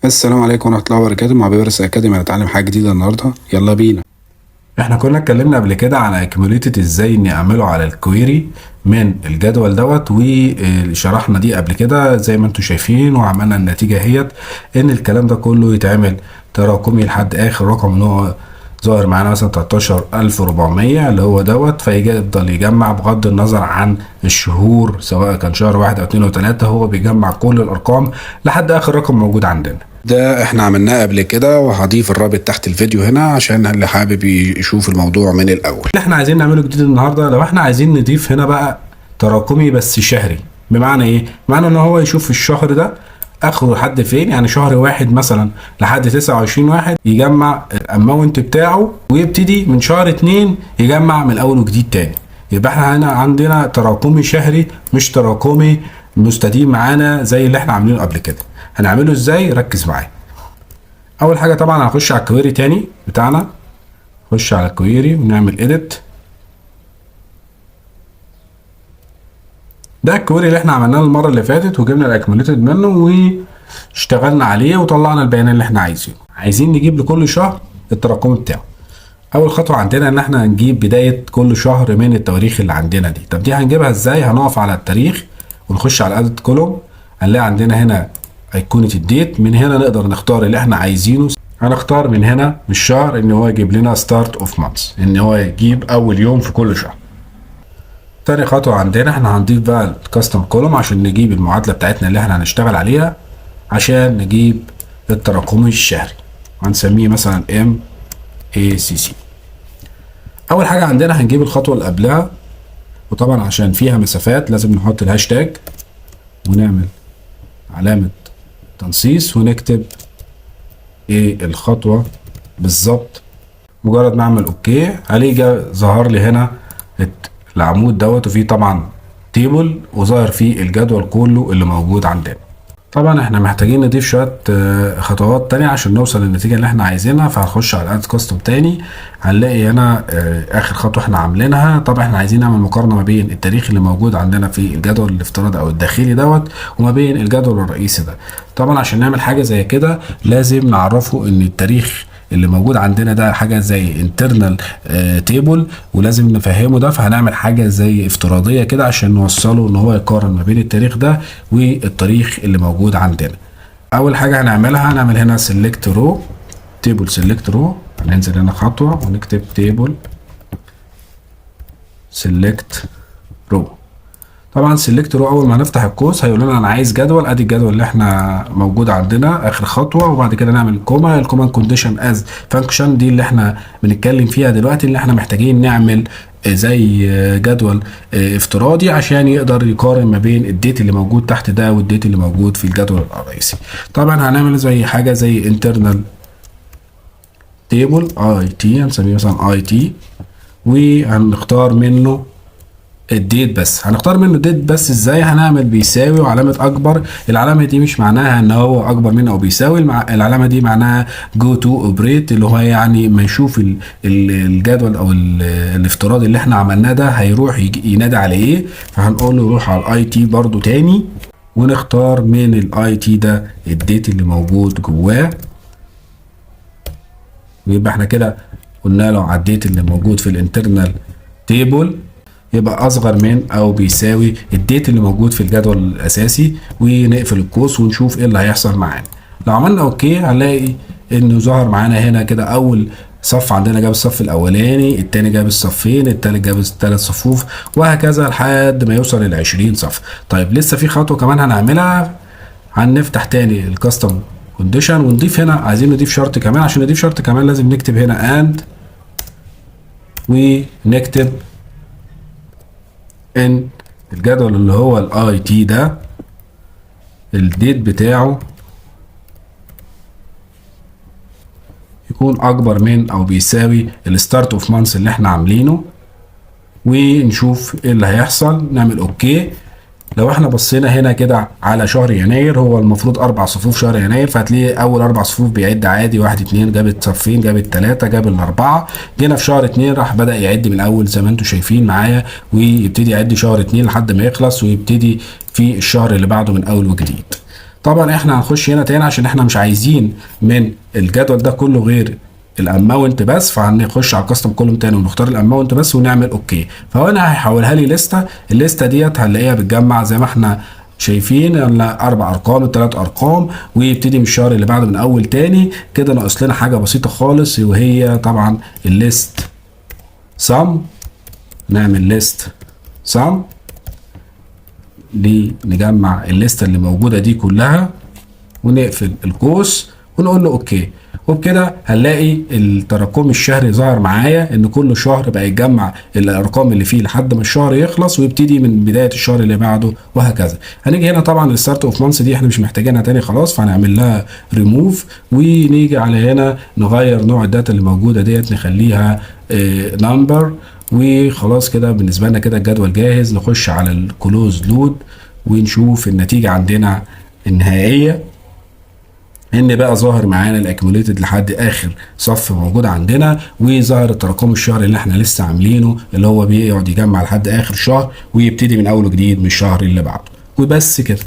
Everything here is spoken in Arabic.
السلام عليكم ورحمة الله وبركاته. مع بيبرس أكاديمي هنتعلم حاجة جديدة النهاردة، يلا بينا. احنا كنا اتكلمنا قبل كده على اكيوميليتد ازاي اني اعمله على الكويري من الجدول دوت، وشرحنا دي قبل كده زي ما انتم شايفين، وعملنا النتيجة هيت ان الكلام ده كله يتعمل تراكمي لحد اخر رقم اللي هو ظاهر معانا مثلا 13400 اللي هو دوت، فيفضل يجمع بغض النظر عن الشهور سواء كان شهر واحد او اتنين وتلاتة، هو بيجمع كل الارقام لحد اخر رقم موجود عندنا. ده احنا عملناه قبل كده، وهضيف الرابط تحت الفيديو هنا عشان اللي حابب يشوف الموضوع من الأول. اللي احنا عايزين نعمله جديد النهارده، لو احنا عايزين نضيف هنا بقى تراكمي بس شهري، بمعنى ايه؟ بمعنى ان هو يشوف الشهر ده اخره لحد فين، يعني شهر واحد مثلا لحد 29 واحد يجمع الاماونت بتاعه، ويبتدي من شهر اتنين يجمع من اول وجديد تاني. يبقى احنا هنا عندنا تراكمي شهري مش تراكمي مستديم معانا زي اللي احنا عاملينه قبل كده. هنعمله ازاي؟ ركز معايا. اول حاجه طبعا هنخش على الكويري تاني بتاعنا، نخش على الكويري ونعمل edit. ده الكويري اللي احنا عملناه المره اللي فاتت، وجبنا الاكيوميليتد منه واشتغلنا عليه وطلعنا البيانات اللي احنا عايزينه. عايزين نجيب لكل شهر التراكمي بتاعه. اول خطوه عندنا ان احنا نجيب بدايه كل شهر من التواريخ اللي عندنا دي. طب دي هنجيبها ازاي؟ هنقف على التاريخ ونخش على edit كولوم، هنلاقي عندنا هنا ايقونه الديت. من هنا نقدر نختار اللي احنا عايزينه. هنختار من هنا من الشهر ان هو يجيب لنا ستارت اوف مانث، ان هو يجيب اول يوم في كل شهر. تاني خطوة عندنا احنا هنضيف بقى الكاستم كولوم عشان نجيب المعادلة بتاعتنا اللي احنا هنشتغل عليها عشان نجيب التراكمي الشهري، هنسميه مثلا MACC. اول حاجة عندنا هنجيب الخطوة اللي قبلها، وطبعا عشان فيها مسافات لازم نحط الهاشتاج ونعمل علامة تنصيص ونكتب ايه الخطوة بالظبط. مجرد ما اعمل اوكي عليه ظهر لي هنا العمود دوت، وفيه طبعا تيبل وظاهر فيه الجدول كله اللي موجود عندنا. طبعا احنا محتاجين نضيف شوية خطوات تانية عشان نوصل للنتيجة اللي احنا عايزينها. فهنخش على اد كاستم تاني، هنلاقي هنا اخر خطوة احنا عاملينها. طبعا احنا عايزين نعمل مقارنة ما بين التاريخ اللي موجود عندنا في الجدول الافتراضي او الداخلي دوت وما بين الجدول الرئيسي ده. طبعا عشان نعمل حاجة زي كده لازم نعرفه ان التاريخ اللي موجود عندنا ده حاجه زي انترنال تيبل، ولازم نفهمه ده. فهنعمل حاجه زي افتراضيه كده عشان نوصله ان هو يقارن ما بين التاريخ ده والتاريخ اللي موجود عندنا. اول حاجه هنعملها هنعمل هنا سيلكت رو، تيبل سيلكت رو. هننزل هنا خطوه ونكتب تيبل سيلكت رو. طبعا سيلكت رو اول ما هنفتح القوس هيقول لنا انا عايز جدول. ادي الجدول اللي احنا موجود عندنا اخر خطوه، وبعد كده نعمل كوما. الكوما كونديشن از فانكشن دي اللي احنا بنتكلم فيها دلوقتي، اللي احنا محتاجين نعمل زي جدول افتراضي عشان يقدر يقارن ما بين الديت اللي موجود تحت ده والديت اللي موجود في الجدول الرئيسي. طبعا هنعمل زي حاجه زي انترنال تيبل اي تي، هنسميه مثلا اي تي، وهنختار منه الديت بس. هنختار منه ديت بس ازاي؟ هنعمل بيساوي وعلامة اكبر. العلامة دي مش معناها ان هو اكبر من او بيساوي، العلامة دي معناها جو تو اوبريت، اللي هو يعني ما يشوف الجدول او الافتراضي اللي احنا عملناه ده هيروح ينادي على ايه. فهنقول له روح على الاي تي برضو تاني، ونختار من الاي تي ده الديت اللي موجود جواه. ويبقى احنا كده قلنا له على الديت اللي موجود في الانترنال تيبل يبقى اصغر من او بيساوي الديت اللي موجود في الجدول الاساسي، ونقفل القوس ونشوف ايه اللي هيحصل معانا. لو عملنا اوكي هنلاقي انه ظهر معانا هنا كده اول صف عندنا جاب الصف الاولاني، التاني جاب الصفين، التالت جاب التلات صفوف، وهكذا لحد ما يوصل ل20 صف. طيب لسه في خطوه كمان هنعملها، هنفتح تاني الكاستم كونديشن ونضيف هنا، عايزين نضيف شرط كمان. عشان نضيف شرط كمان لازم نكتب هنا اند، ونكتب ان الجدول اللي هو الاي تي ده الديت بتاعه يكون اكبر من او بيساوي الستارت اوف مانث اللي احنا عاملينه، ونشوف ايه اللي هيحصل. نعمل اوكي. لو احنا بصينا هنا كده على شهر يناير، هو المفروض 4 صفوف شهر يناير، فهتلاقي اول 4 صفوف بيعد عادي، 1 2 جابت صفين، جابت 3، جاب ال4. جينا في شهر 2 راح بدأ يعد من الاول زي ما انتم شايفين معايا، ويبتدي يعد شهر 2 لحد ما يخلص، ويبتدي في الشهر اللي بعده من اول وجديد. طبعا احنا هنخش هنا تاني عشان احنا مش عايزين من الجدول ده كله غير الاماونت بس، فهنخش على الكاستم كولوم تاني ونختار الاماونت بس ونعمل اوكي. فهو هنا هيحولها لي لسته. الليسته ديت هنلاقيها بتجمع زي ما احنا شايفين 4 ارقام 3 ارقام، ويبتدي من الشهر اللي بعده من اول تاني. كده ناقص لنا حاجه بسيطه خالص وهي طبعا الليست سم. نعمل ليست سم نجمع الليسته اللي موجوده دي كلها ونقفل القوس ونقول له اوكي. وبكده هنلاقي التراكم الشهري ظهر معايا ان كل شهر بقى يجمع الارقام اللي فيه لحد ما الشهر يخلص ويبتدي من بدايه الشهر اللي بعده وهكذا. هنيجي هنا طبعا الستارت اوف مانث دي احنا مش محتاجينها تاني خلاص، فهنعمل لها ريموف ونيجي على هنا نغير نوع الداتا اللي موجوده ديت نخليها نمبر. وخلاص كده بالنسبه لنا كده الجدول جاهز. نخش على الكلوز لود ونشوف النتيجه عندنا النهائيه ان بقى ظاهر معانا الاكيوميليتد لحد اخر صف موجود عندنا، وظاهر التراكم الشهري اللي احنا لسه عاملينه اللي هو بيقعد يجمع لحد اخر شهر ويبتدي من اول وجديد من الشهر اللي بعده. وبس كده.